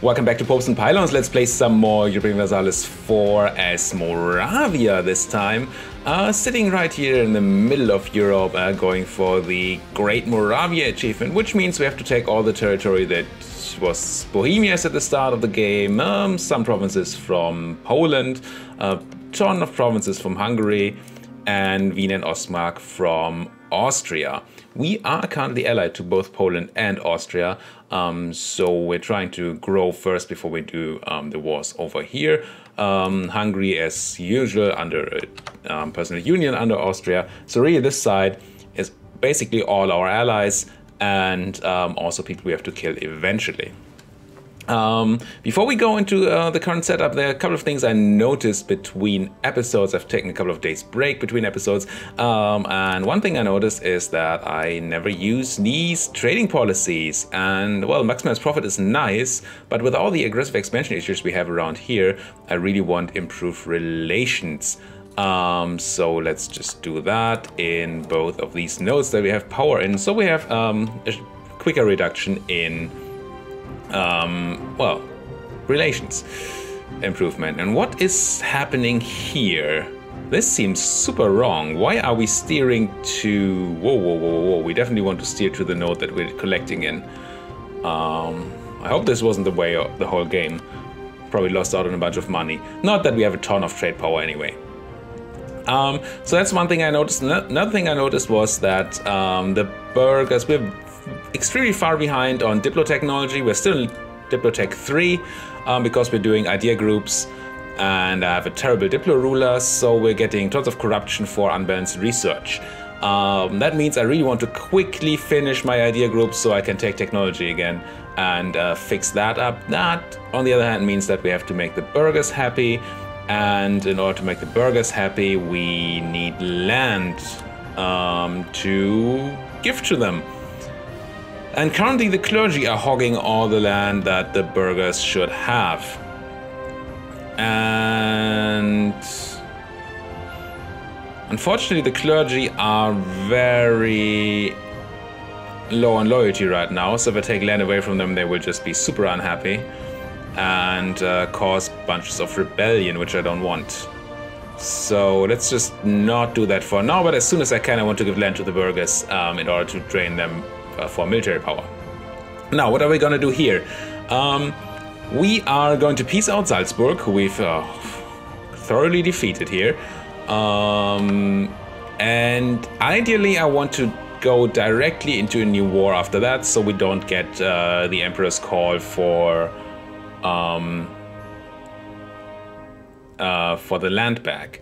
Welcome back to Popes and Pylons. Let's play some more European Universalis 4 as Moravia this time. Sitting right here in the middle of Europe, going for the Great Moravia achievement, which means we have to take all the territory that was Bohemia's at the start of the game, some provinces from Poland, a ton of provinces from Hungary, and Wien and Ostmark from Austria. We are currently allied to both Poland and Austria, so we're trying to grow first before we do the wars over here. Hungary, as usual, under a personal union under Austria. So really this side is basically all our allies and also people we have to kill eventually. Before we go into the current setup, there are a couple of things I noticed between episodes. I've taken a couple of days break between episodes, and one thing I noticed is that I never use these trading policies. And well, maximized profit is nice, but with all the aggressive expansion issues we have around here, I really want improved relations. So let's just do that in both of these nodes that we have power in. So we have a quicker reduction in well, relations improvement. And what is happening here? This seems super wrong. Why are we steering to... Whoa. We definitely want to steer to the node that we're collecting in. I hope this wasn't the way of the whole game. Probably lost out on a bunch of money. Not that we have a ton of trade power anyway. So that's one thing I noticed. Another thing I noticed was that the burghers, we're extremely far behind on Diplo technology. We're still in Diplotech 3 because we're doing idea groups, and I have a terrible Diplo ruler, so we're getting tons of corruption for unbalanced research. That means I really want to quickly finish my idea groups so I can take technology again and fix that up. That, on the other hand, means that we have to make the burghers happy, and in order to make the burghers happy, we need land to give to them. And currently the clergy are hogging all the land that the burghers should have. And unfortunately the clergy are very low on loyalty right now, so if I take land away from them, they will just be super unhappy and cause bunches of rebellion, which I don't want. So let's just not do that for now, but as soon as I can, I want to give land to the burghers in order to drain them for military power. Now, what are we going to do here? We are going to peace out Salzburg, who we've thoroughly defeated here. And ideally, I want to go directly into a new war after that, so we don't get the Emperor's call for the land back.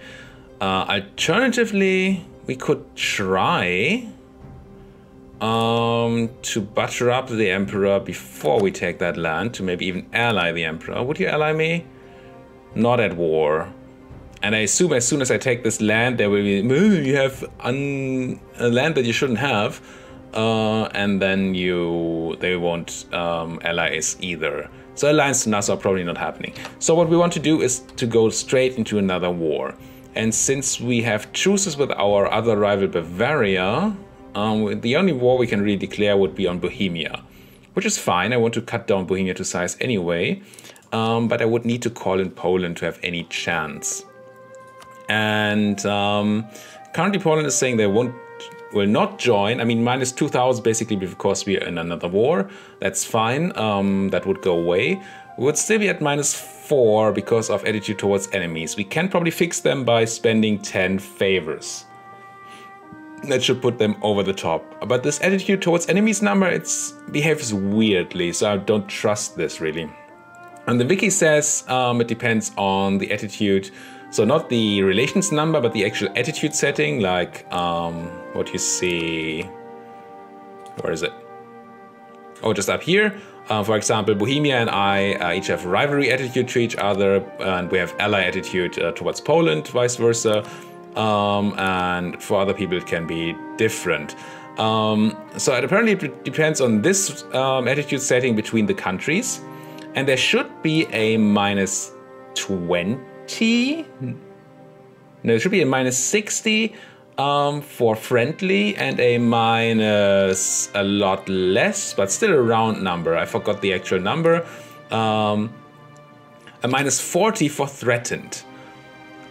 Alternatively, we could try to butter up the Emperor before we take that land, to maybe even ally the Emperor. Would you ally me? Not at war. And I assume as soon as I take this land, there will be, you have a land that you shouldn't have, and then they won't ally us either. So alliance to Nassau probably not happening. So what we want to do is to go straight into another war. And since we have truces with our other rival Bavaria, the only war we can really declare would be on Bohemia, which is fine. I want to cut down Bohemia to size anyway, but I would need to call in Poland to have any chance. And currently Poland is saying they will not join. I mean, minus 2,000 basically because we are in another war. That's fine. That would go away. We would still be at minus 4 because of attitude towards enemies. We can probably fix them by spending 10 favors. That should put them over the top. But this attitude towards enemies number, it behaves weirdly, so I don't trust this really. And the wiki says it depends on the attitude, so not the relations number, but the actual attitude setting, like what you see. Where is it? Oh, just up here. For example, Bohemia and I each have rivalry attitude to each other, and we have ally attitude towards Poland, vice versa. And for other people it can be different. So it apparently depends on this attitude setting between the countries, and there should be a minus 20. No, there should be a minus 60 for friendly, and a minus a lot less, but still a round number. I forgot the actual number. a -40 for threatened.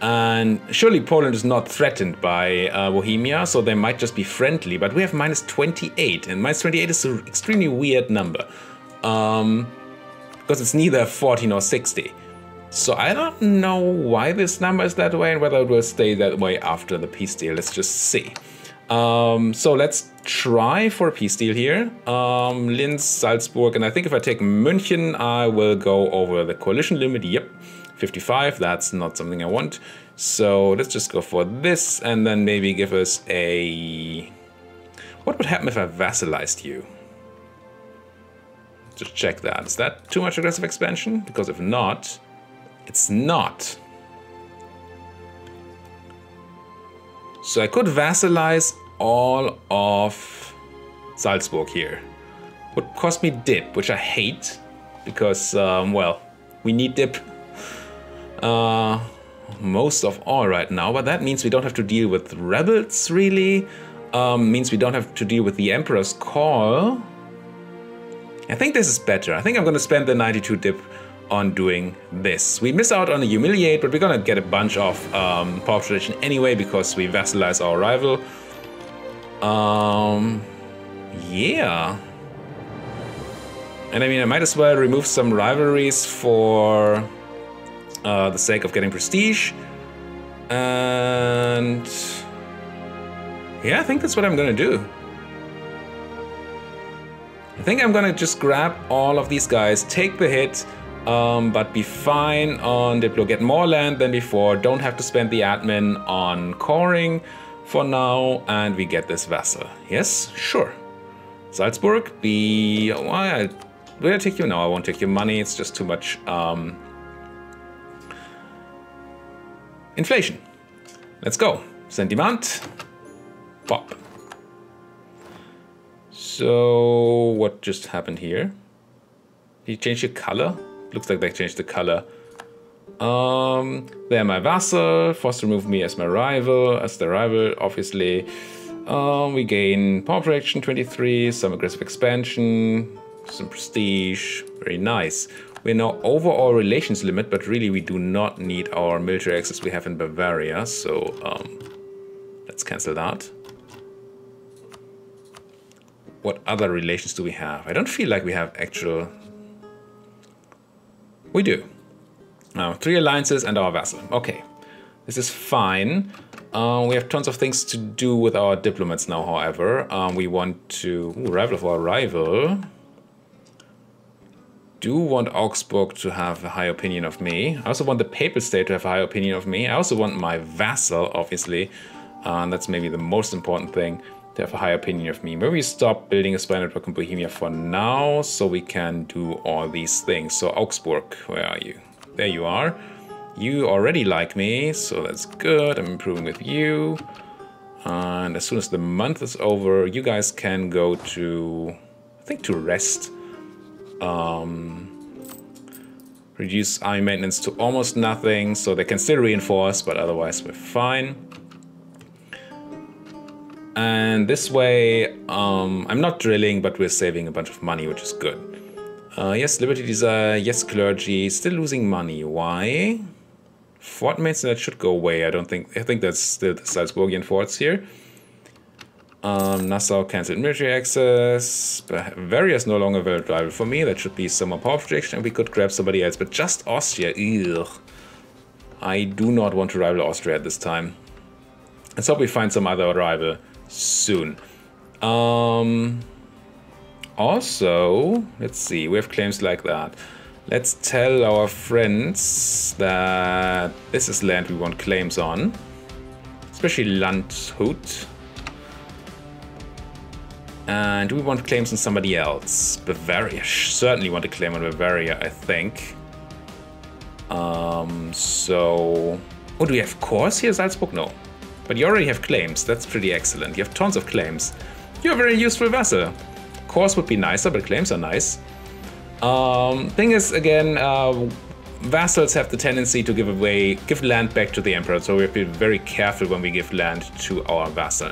And surely Poland is not threatened by Bohemia, so they might just be friendly, but we have -28, and -28 is an extremely weird number. Because it's neither 40 nor 60. So I don't know why this number is that way and whether it will stay that way after the peace deal. Let's just see. So let's try for a peace deal here. Linz, Salzburg, and I think if I take München, I will go over the coalition limit. Yep, 55, that's not something I want. So let's just go for this and then maybe give us a... What would happen if I vassalized you? Just check that. Is that too much aggressive expansion? Because if not, it's not. So I could vassalize all of Salzburg here. Would cost me dip, which I hate, because, well, we need dip most of all right now, but that means we don't have to deal with rebels, really. Means we don't have to deal with the Emperor's Call. I think this is better. I think I'm going to spend the 92 dip on doing this. We miss out on the Humiliate, but we're going to get a bunch of power tradition anyway because we vassalize our rival. Yeah. And I mean, I might as well remove some rivalries for the sake of getting prestige. And yeah, I think that's what I'm going to do. I think I'm gonna just grab all of these guys, take the hit, but be fine on Diplo, get more land than before, don't have to spend the admin on coring for now, and we get this vassal. Yes, sure. Salzburg, why? Will I take you? No, I won't take your money, it's just too much inflation. Let's go. Sentiment. Pop. So, what just happened here? Did you change your color? Looks like they changed the color. They're my vassal, forced to remove me as my rival, as the rival, obviously. We gain power projection 23, some aggressive expansion, some prestige, very nice. We're now over our relations limit, but really we do not need our military access we have in Bavaria, so let's cancel that. What other relations do we have? I don't feel like we have actual... We do. 3 alliances and our vassal. Okay. This is fine. We have tons of things to do with our diplomats now, however. We want to... Ooh, rival of our rival. Do want Augsburg to have a high opinion of me. I also want the Papal State to have a high opinion of me. I also want my vassal, obviously. That's maybe the most important thing. To have a high opinion of me. Maybe we stop building a spy network in Bohemia for now, so we can do all these things. So Augsburg, where are you? There you are. You already like me, so that's good. I'm improving with you. And as soon as the month is over, you guys can go to, I think, to rest. Reduce army maintenance to almost nothing, so they can still reinforce, but otherwise we're fine. And this way, I'm not drilling, but we're saving a bunch of money, which is good. Yes, Liberty Desire, yes, Clergy, still losing money. Why? Fort Mason, that should go away. I think that's still the Salzburgian forts here. Nassau cancelled military access. Bavaria is no longer very reliable for me. That should be some more power projection, and we could grab somebody else. But just Austria, ugh. I do not want to rival Austria at this time. Let's hope we find some other rival soon. Also, let's see, we have claims like that. Let's tell our friends that this is land we want claims on, especially Landshut. And we want claims on somebody else. Bavaria, certainly want to claim on Bavaria, I think. So, oh, do we have cores here, Salzburg? No. But you already have claims, that's pretty excellent. You have tons of claims. You're a very useful vassal. Cores would be nicer, but claims are nice. Thing is, again, vassals have the tendency to give land back to the emperor, so we have to be very careful when we give land to our vassal.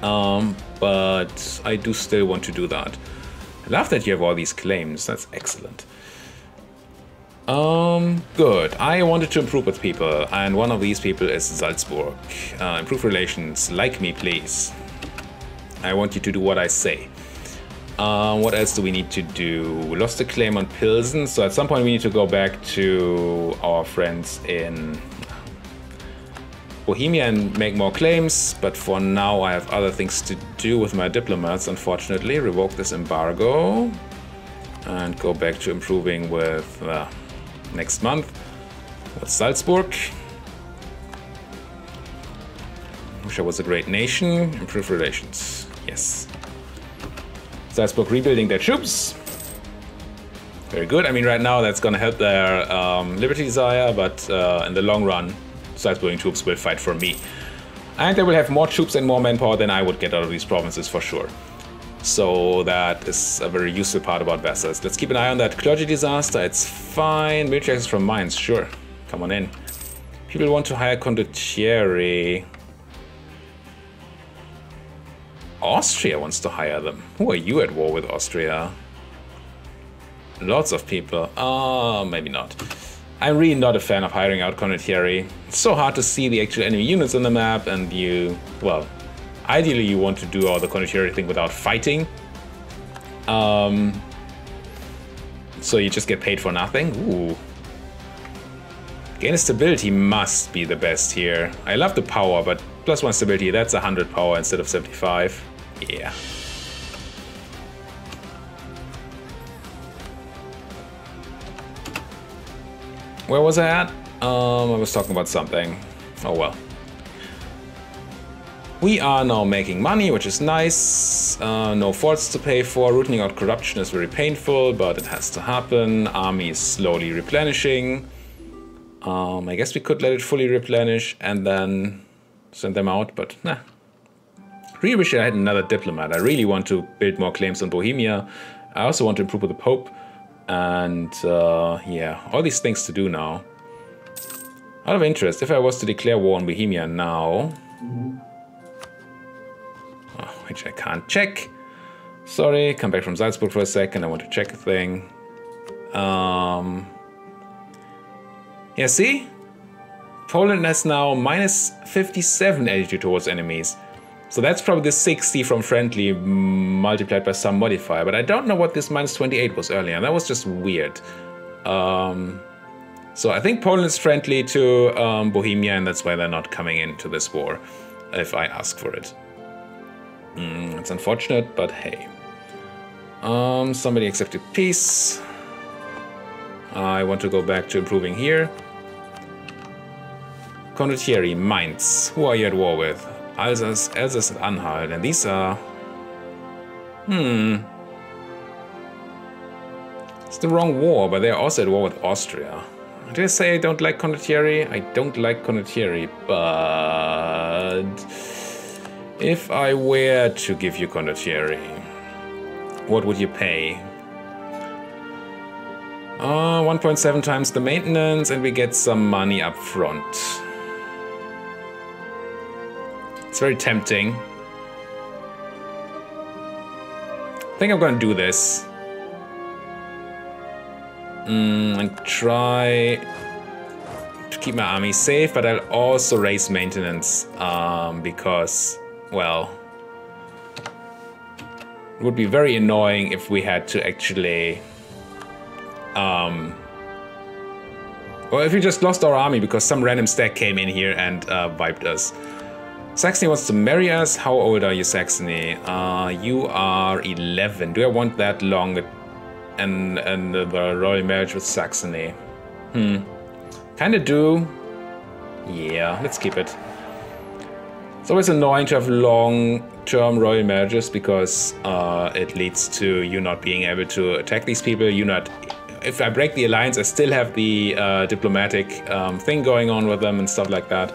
But I do still want to do that. I love that you have all these claims, that's excellent. Good. I wanted to improve with people, and one of these people is Salzburg. Improve relations. Like me, please. I want you to do what I say. What else do we need to do? We lost a claim on Pilsen, so at some point we need to go back to our friends in Bohemia and make more claims, but for now I have other things to do with my diplomats, unfortunately. Revoke this embargo and go back to improving with next month with Salzburg. Wish I was a great nation. Improve relations. Yes. Salzburg rebuilding their troops. Very good. I mean, right now that's going to help their liberty desire, but in the long run, Salzburg troops will fight for me. And they will have more troops and more manpower than I would get out of these provinces for sure. So that is a very useful part about vassals. Let's keep an eye on that clergy disaster. It's fine. Military access from Mainz. Sure. Come on in. People want to hire condottieri. Austria wants to hire them. Who are you at war with Austria? Lots of people. Maybe not. I'm really not a fan of hiring out condottieri. It's so hard to see the actual enemy units on the map, and you, well, ideally you want to do all the condottieri thing without fighting. So you just get paid for nothing. Ooh. Gain stability must be the best here. I love the power, but +1 stability, that's 100 power instead of 75. Yeah. Where was I at? I was talking about something. Oh well. We are now making money, which is nice. No forts to pay for. Rooting out corruption is very painful, but it has to happen. Army is slowly replenishing. I guess we could let it fully replenish and then send them out, but nah. Really wish I had another diplomat. I really want to build more claims on Bohemia. I also want to improve with the Pope. And yeah, all these things to do now. Out of interest, if I was to declare war on Bohemia now, which I can't check. Sorry, come back from Salzburg for a second. I want to check a thing. Yeah, see? Poland has now -57 attitude towards enemies. So that's probably the 60 from friendly multiplied by some modifier. But I don't know what this -28 was earlier. That was just weird. So I think Poland is friendly to Bohemia, and that's why they're not coming into this war if I ask for it. It's unfortunate, but hey. Somebody accepted peace. I want to go back to improving here. Condottieri, Mainz. Who are you at war with? Alsace and Anhalt. And these are... It's the wrong war, but they're also at war with Austria. Did I say I don't like condottieri? I don't like condottieri, but... If I were to give you condottieri, what would you pay? 1.7 times the maintenance, and we get some money up front. It's very tempting. I think I'm gonna do this. And try to keep my army safe, but I'll also raise maintenance because, well, it would be very annoying if we had to actually well, if we just lost our army because some random stack came in here and wiped us. Saxony wants to marry us. How old are you, Saxony? You are 11. Do I want that long and the royal marriage with Saxony? Kinda do. Yeah, let's keep it. It's always annoying to have long-term royal marriages because it leads to you not being able to attack these people. If I break the alliance, I still have the diplomatic thing going on with them and stuff like that.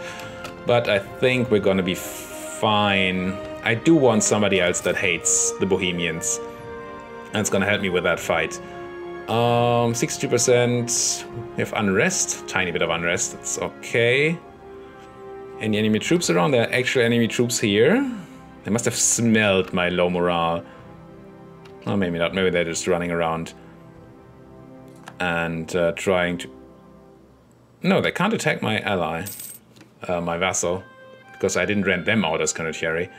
But I think we're gonna be fine. I do want somebody else that hates the Bohemians. That's gonna help me with that fight. 62%. We have unrest. Tiny bit of unrest. That's okay. Any enemy troops around? There are actual enemy troops here. They must have smelled my low morale. Oh, maybe not. Maybe they're just running around. and trying to... No, they can't attack my ally, my vassal, because I didn't rent them out as condottieri.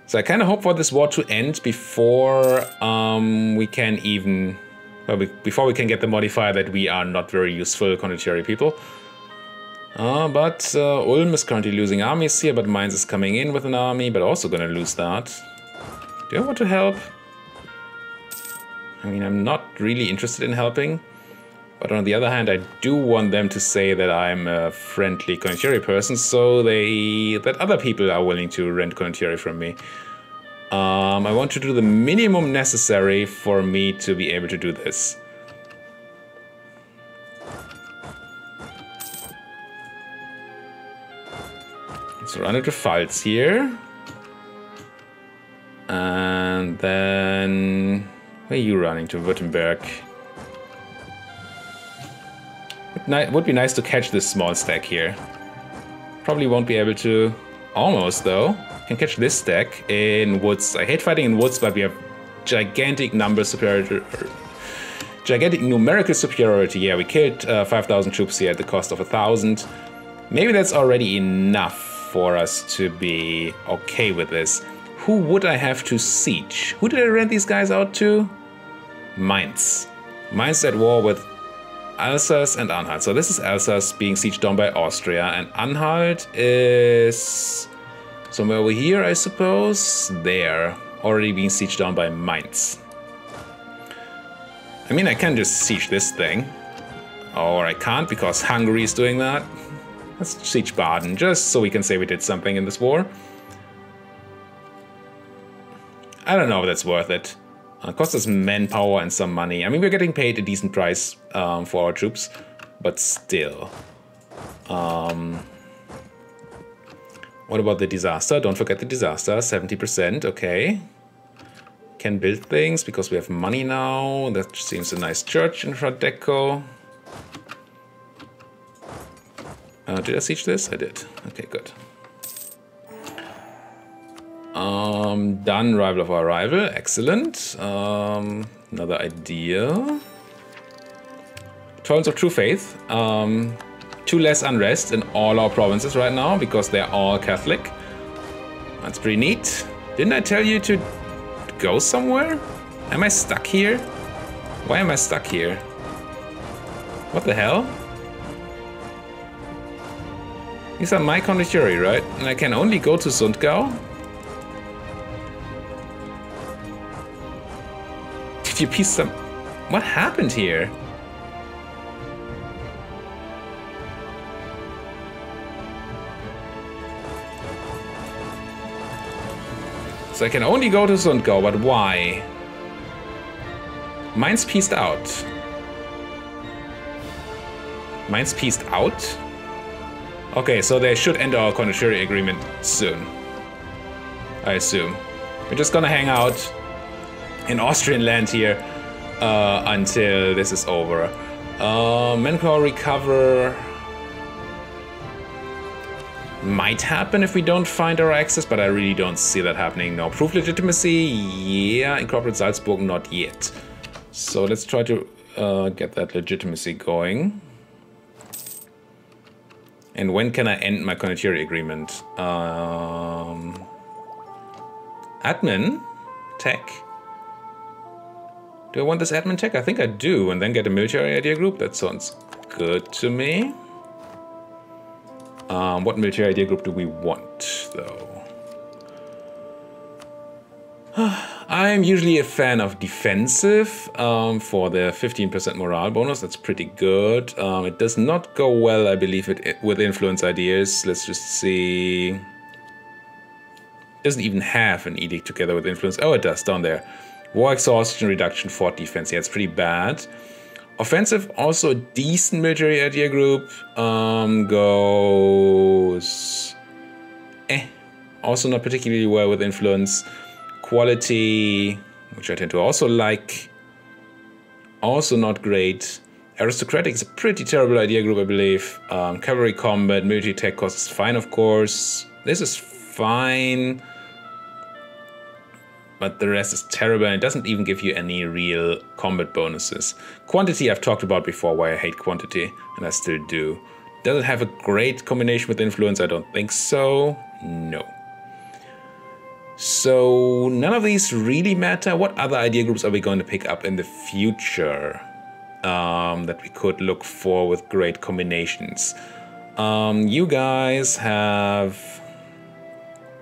So I kind of hope for this war to end before we can even... Well, before we can get the modifier that we are not very useful condottieri people. But Ulm is currently losing armies here, but Mainz is coming in with an army, but also gonna lose that. Do I want to help? I mean, I'm not really interested in helping. But on the other hand, I do want them to say that I'm a friendly condottieri person, so that other people are willing to rent condottieri from me. I want to do the minimum necessary for me to be able to do this. Let's run into Pfalz here. And then... Where are you running to? Württemberg. It would be nice to catch this small stack here. Probably won't be able to... Almost, though. Can catch this stack in woods. I hate fighting in woods, but we have gigantic number superiority. Gigantic numerical superiority. Yeah, we killed 5,000 troops here at the cost of 1,000. Maybe that's already enough for us to be okay with this. Who would I have to siege? Who did I rent these guys out to? Mainz. Mainz at war with Alsace and Anhalt. So this is Alsace being sieged down by Austria, and Anhalt is somewhere over here, I suppose. There, already being sieged down by Mainz. I mean, I can just siege this thing, or I can't because Hungary is doing that. Let's siege Baden, just so we can say we did something in this war. I don't know if that's worth it. It costs us manpower and some money. I mean, we're getting paid a decent price for our troops, but still. What about the disaster? Don't forget the disaster, 70%, okay. Can build things because we have money now. That seems a nice church in Hradecko. Did I siege this? I did. Okay, good. Done, rival of our rival, excellent. Another idea. Tolerance of True Faith. 2 less unrest in all our provinces right now because they're all Catholic. That's pretty neat. Didn't I tell you to go somewhere? Am I stuck here? Why am I stuck here? What the hell? These are my condottieri, right? And I can only go to Sundgau? Did you piece some... What happened here? So I can only go to Sundgau, but why? Mainz pieced out. Mainz pieced out? Okay, so they should end our condottieri agreement soon. I assume. We're just gonna hang out in Austrian land here until this is over. Manpower recover might happen if we don't find our access, but I really don't see that happening. No. Proof legitimacy, yeah. Incorporate Salzburg, not yet. So let's try to get that legitimacy going. And when can I end my condottieri agreement? Admin? Tech? Do I want this admin tech? I think I do. And then get a military idea group? That sounds good to me. What military idea group do we want, though? I'm usually a fan of defensive for the 15% morale bonus. That's pretty good. It does not go well, I believe, with influence ideas. Let's just see. It doesn't even have an edict together with influence. Oh, it does, down there. War exhaustion reduction, fort defense. Yeah, it's pretty bad. Offensive, also a decent military idea group. Goes... Also not particularly well with influence. Quality, which I tend to also like. Also not great. Aristocratic is a pretty terrible idea group, I believe. Cavalry combat, military tech costs fine, of course. This is fine. but the rest is terrible, and it doesn't even give you any real combat bonuses. Quantity I've talked about before, why I hate quantity, and I still do. Does it have a great combination with influence? I don't think so. No. So none of these really matter. What other idea groups are we going to pick up in the future that we could look for with great combinations? You guys have...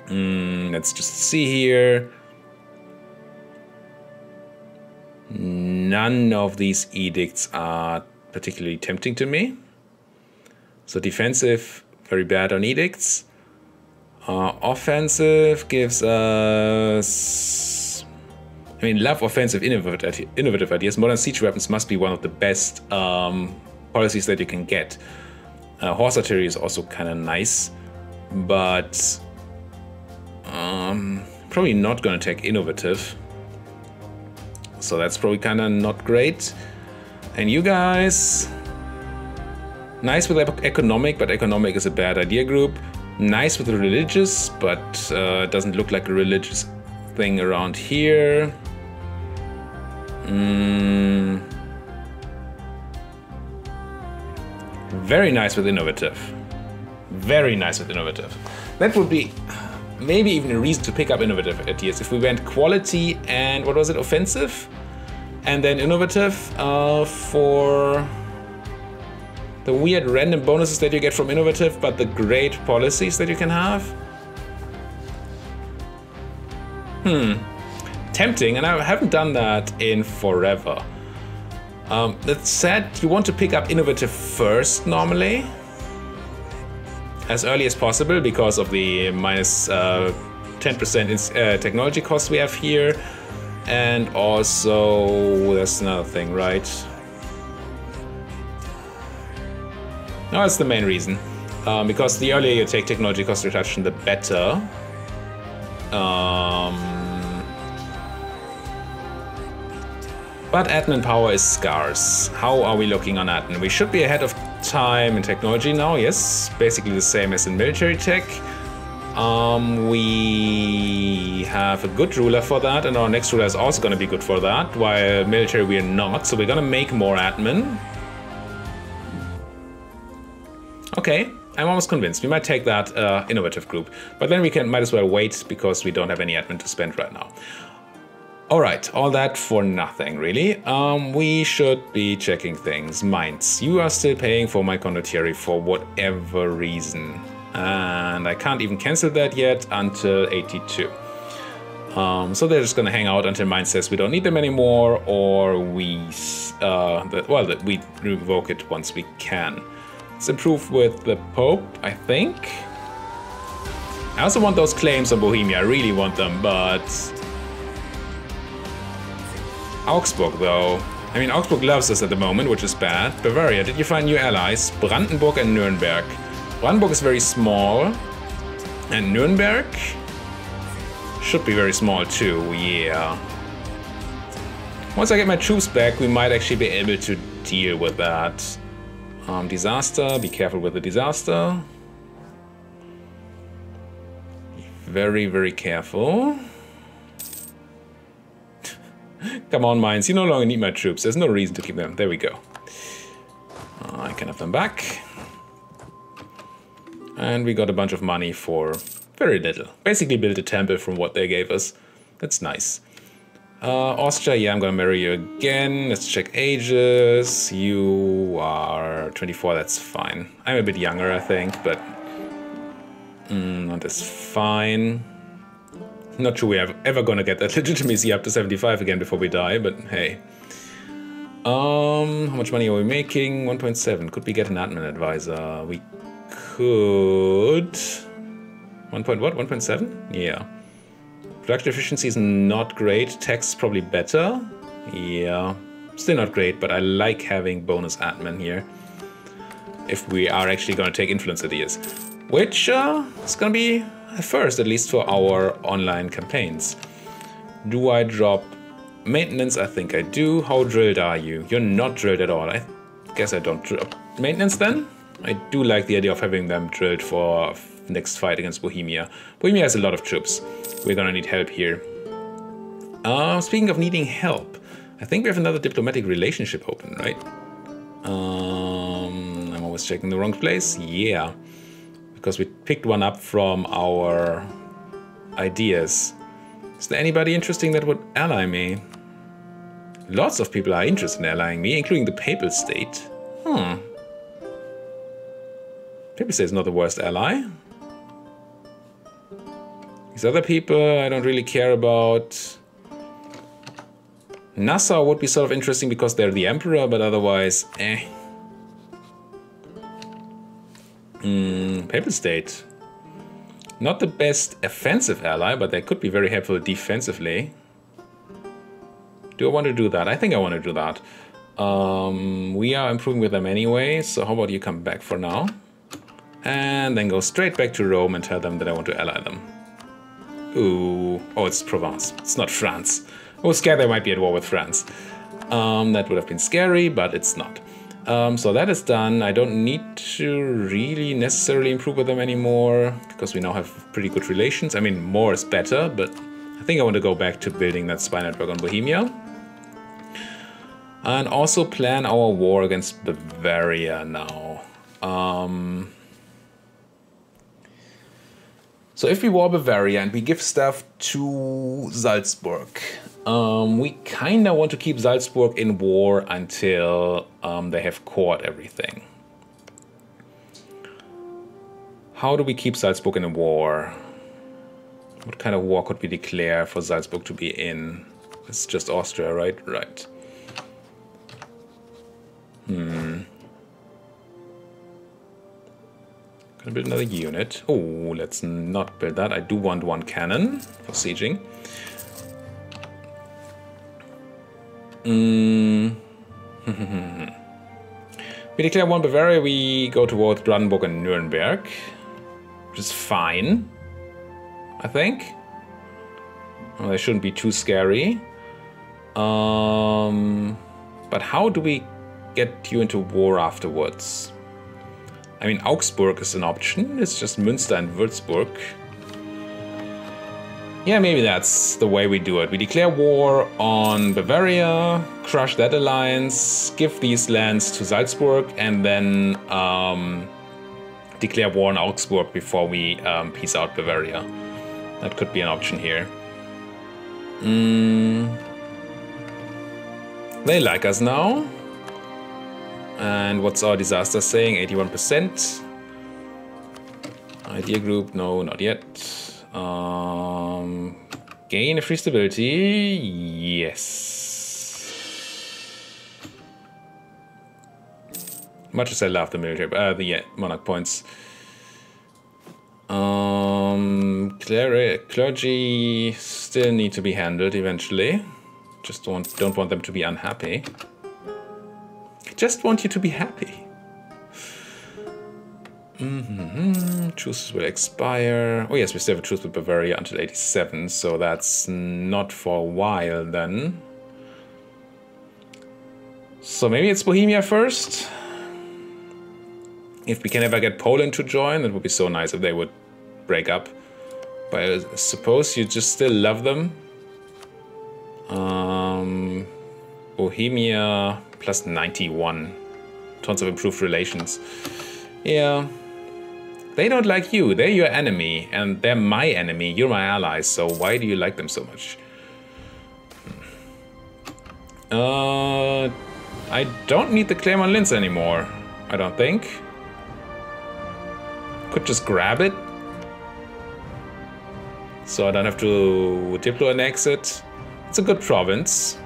let's just see here. None of these edicts are particularly tempting to me. So defensive, very bad on edicts. Offensive gives us... I mean, love offensive, innovative ideas. Modern siege weapons must be one of the best policies that you can get. Horse artillery is also kind of nice, but probably not going to take innovative. So that's probably kind of not great. And you guys, nice with economic, but economic is a bad idea group. Nice with religious, but it doesn't look like a religious thing around here. Very nice with innovative. Very nice with innovative. That would be maybe even a reason to pick up innovative ideas. If we went quality and, what was it, offensive? And then innovative for the weird random bonuses that you get from innovative, but the great policies that you can have. Tempting, and I haven't done that in forever. That said, you want to pick up innovative first normally, as early as possible, because of the minus 10% technology cost we have here. And also, that's another thing, right? No, that's the main reason. Because the earlier you take technology cost reduction, the better. But admin power is scarce. How are we looking on admin? We should be ahead of time in technology now, yes. Basically the same as in military tech. We have a good ruler for that, and our next ruler is also going to be good for that, while military we are not, so we're going to make more admin. Okay, I'm almost convinced. We might take that innovative group, but then we might as well wait because we don't have any admin to spend right now. Alright, all that for nothing, really. We should be checking things. Mines. You are still paying for my condottieri for whatever reason. And I can't even cancel that yet until 82. So they're just gonna hang out until mine says we don't need them anymore, or we we revoke it once we can. Let's improve with the Pope, I think. I also want those claims on Bohemia, I really want them, but... Augsburg, though. I mean, Augsburg loves us at the moment, which is bad. Bavaria, did you find new allies? Brandenburg and Nuremberg. Brandenburg is very small. And Nuremberg should be very small, too, yeah. Once I get my troops back, we might actually be able to deal with that. Disaster, be careful with the disaster. Very, very careful. Come on, mines, you no longer need my troops. There's no reason to keep them. There we go. I can have them back. And we got a bunch of money for very little. Basically built a temple from what they gave us. That's nice. Austria, yeah, I'm gonna marry you again. Let's check ages. You are 24, that's fine. I'm a bit younger, I think, but that's fine. Not sure we're ever gonna get that legitimacy up to 75 again before we die, but hey. How much money are we making? 1.7. Could we get an admin advisor? We could. 1. What? 1.7? Yeah. Production efficiency is not great. Tax is probably better. Yeah. Still not great, but I like having bonus admin here. If we are actually gonna take influence ideas. Which is gonna be a first, at least for our online campaigns. Do I drop maintenance? I think I do. How drilled are you? You're not drilled at all. I guess I don't drop maintenance then. I do like the idea of having them drilled for next fight against Bohemia. Bohemia has a lot of troops. We're gonna need help here. Speaking of needing help, I think we have another diplomatic relationship open, right? I'm always checking the wrong place. Yeah, because we picked one up from our ideas. Is there anybody interesting that would ally me? Lots of people are interested in allying me, including the Papal State. Papal State is not the worst ally. These other people I don't really care about. Nassau would be sort of interesting because they're the Emperor, but otherwise, eh. Papal State. Not the best offensive ally, but they could be very helpful defensively. Do I want to do that? I think I want to do that. We are improving with them anyway, so how about you come back for now? And then go straight back to Rome and tell them that I want to ally them. Ooh, oh, it's Provence. It's not France. I was scared they might be at war with France. That would have been scary, but it's not. So that is done. I don't need to really necessarily improve with them anymore, because we now have pretty good relations. I mean, more is better, but I think I want to go back to building that spy network on Bohemia. And also plan our war against Bavaria now. So if we war Bavaria and we give stuff to Salzburg, we kind of want to keep Salzburg in war until they have cored everything. How do we keep Salzburg in a war? What kind of war could we declare for Salzburg to be in? It's just Austria, right? Right. Gonna build another unit. Oh, let's not build that. I do want one cannon for sieging. We declare one Bavaria, we go towards Brandenburg and Nuremberg, which is fine, I think. Well, they shouldn't be too scary. But how do we get you into war afterwards? I mean, Augsburg is an option. It's just Münster and Würzburg. Yeah, maybe that's the way we do it. We declare war on Bavaria, crush that alliance, give these lands to Salzburg, and then declare war on Augsburg before we peace out Bavaria. That could be an option here. They like us now. And what's our disaster saying? 81%. Idea group, no, not yet. Gain a free stability, yes. Much as I love the military, the monarch points. Clergy still need to be handled eventually. Just don't want them to be unhappy. Just want you to be happy. Truces will expire. Oh yes, we still have a truce with Bavaria until 87, so that's not for a while then. So maybe it's Bohemia first. If we can ever get Poland to join, that would be so nice if they would break up. But I suppose you just still love them. Bohemia plus 91. Tons of improved relations. Yeah. They don't like you. They're your enemy. And they're my enemy. You're my ally. So why do you like them so much? I don't need the claim on Linz anymore. I don't think. Could just grab it. So I don't have to Diplo annex it. It's a good province.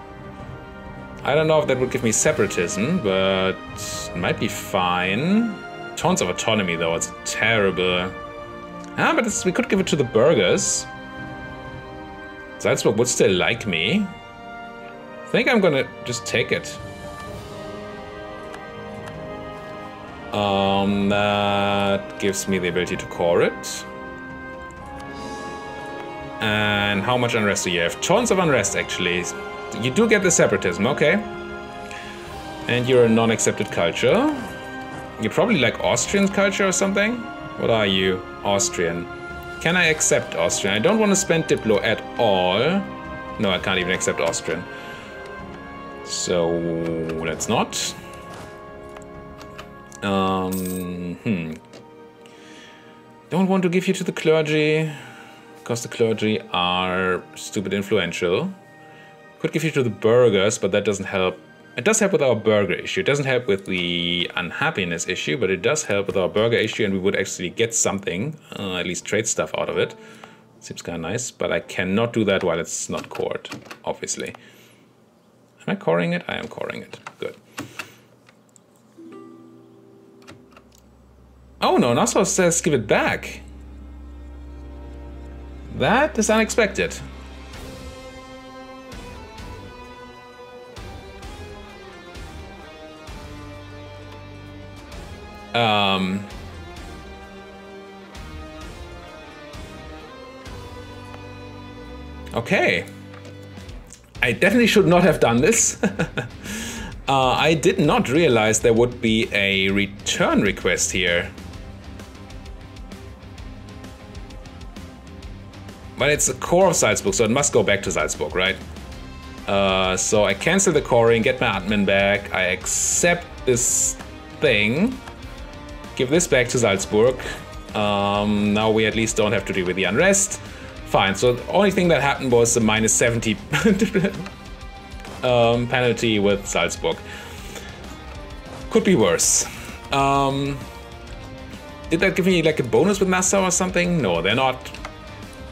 I don't know if that would give me separatism, but it might be fine. Tons of autonomy though, it's terrible. Ah, but we could give it to the burghers. Salzburg would still like me. I think I'm gonna just take it. That gives me the ability to core it. And how much unrest do you have? Tons of unrest, actually. You do get the separatism, okay. And you're a non-accepted culture. You're probably like Austrian culture or something? What are you? Austrian. Can I accept Austrian? I don't want to spend Diplo at all. No, I can't even accept Austrian. So let's not. Don't want to give you to the clergy, because the clergy are stupid influential. Could give you to the burghers, but that doesn't help. It does help with our burgher issue. It doesn't help with the unhappiness issue, but it does help with our burgher issue, and we would actually get something, at least trade stuff out of it. Seems kind of nice, but I cannot do that while it's not cored, obviously. Am I coring it? I am coring it. Good. Oh no, Nassau says give it back. That is unexpected. Okay. I definitely should not have done this. I did not realize there would be a return request here. But it's the core of Salzburg, so it must go back to Salzburg, right? So I cancel the coring, get my admin back, I accept this thing, give this back to Salzburg. Now we at least don't have to deal with the unrest. Fine, so the only thing that happened was the minus 70 penalty with Salzburg. Could be worse. Did that give me like a bonus with Nassau or something? No, they're not.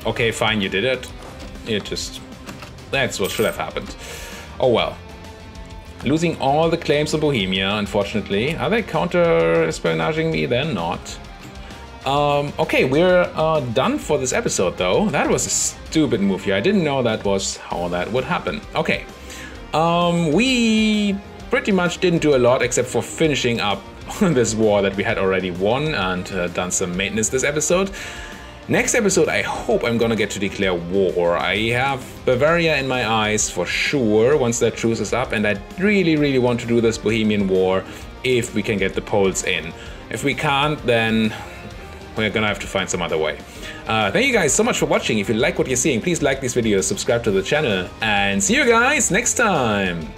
Okay, fine, you did it. That's what should have happened. Oh well. Losing all the claims on Bohemia, unfortunately. Are they counter-espionaging me? They're not. Okay, we're done for this episode, though. That was a stupid move here. I didn't know that was how that would happen. Okay. We pretty much didn't do a lot except for finishing up this war that we had already won and done some maintenance this episode. Next episode, I hope I'm gonna get to declare war. I have Bavaria in my eyes for sure once that truce is up, and I really, really want to do this Bohemian War if we can get the Poles in. If we can't, then we're gonna have to find some other way. Thank you guys so much for watching. If you like what you're seeing, please like these videos, subscribe to the channel, and see you guys next time!